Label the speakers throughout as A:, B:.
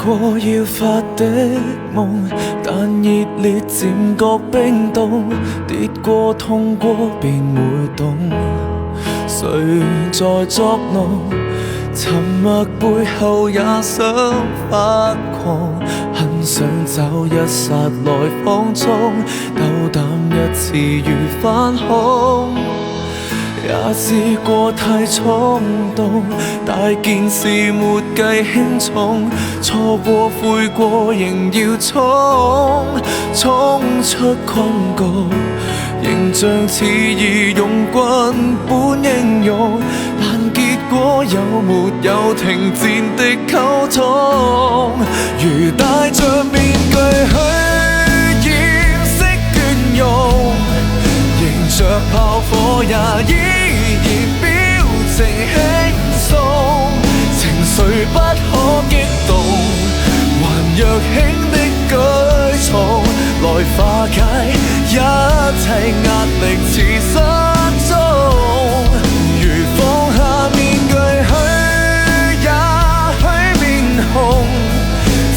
A: 過要發的夢，但熱烈漸覺冰凍，跌過痛過便會懂，誰在作弄？沉默背後也想發狂，很想找一剎來放縱，鬥膽一次如反恐。也試過太衝動，大件事沒計輕重，錯過悔過仍要衝出困局，形象似義勇軍般英勇，但結果有沒有停戰的溝通？如戴着面具去掩飾倦容，迎着炮火也依然表情輕鬆，情緒不可激動，還若輕的舉重，來化解一切壓力似失蹤。如放下面具去，也許面紅，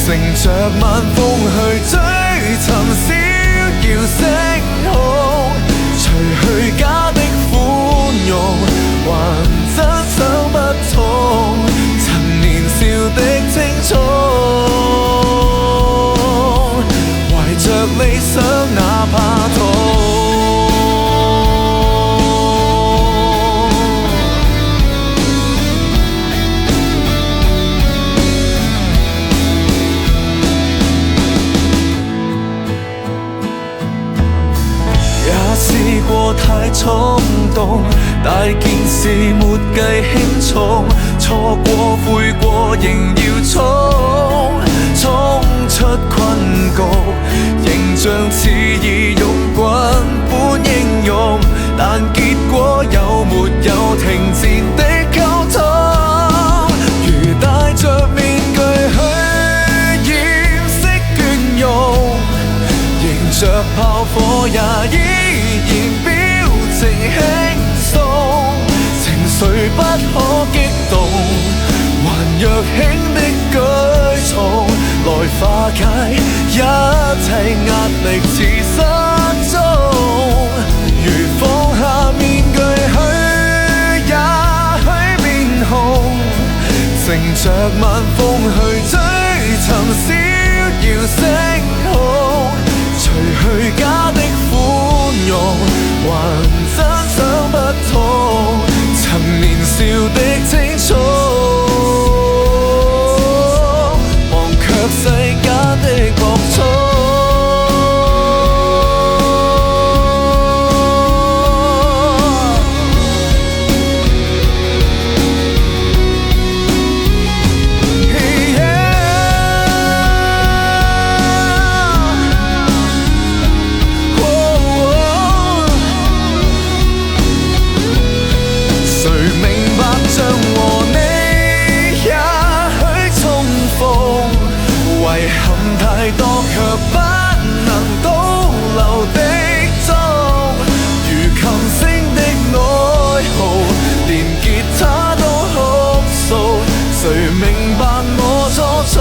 A: 乘着晚風去追尋逍遙星空，除去假的寬容，還真想不通曾年少的青葱，懷着理想哪怕痛。試過太衝動，大件事沒計輕重，錯過悔過仍要衝出困局，形象似義勇軍般英勇，但結果有沒有停戰的溝通？如戴着面具去掩飾倦容，迎着炮火也依然表情輕鬆，情緒不可激動，還若輕的舉重，來化解一切壓力似失蹤。如放下面具去，也許面紅，乘着晚風去追尋逍遙星空，除去假的寬容，還真想不通曾年少的青葱，忘卻世間的惡寵。太多卻不能倒流的鐘，如琴聲的哀號，連吉他都哭訴，誰明白我初衷？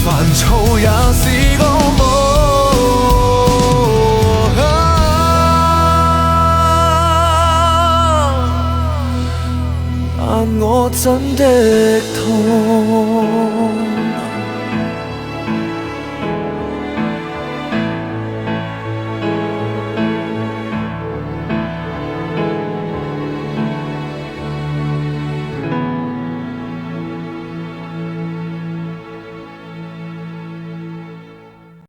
A: 煩躁也是個夢，但我真的痛。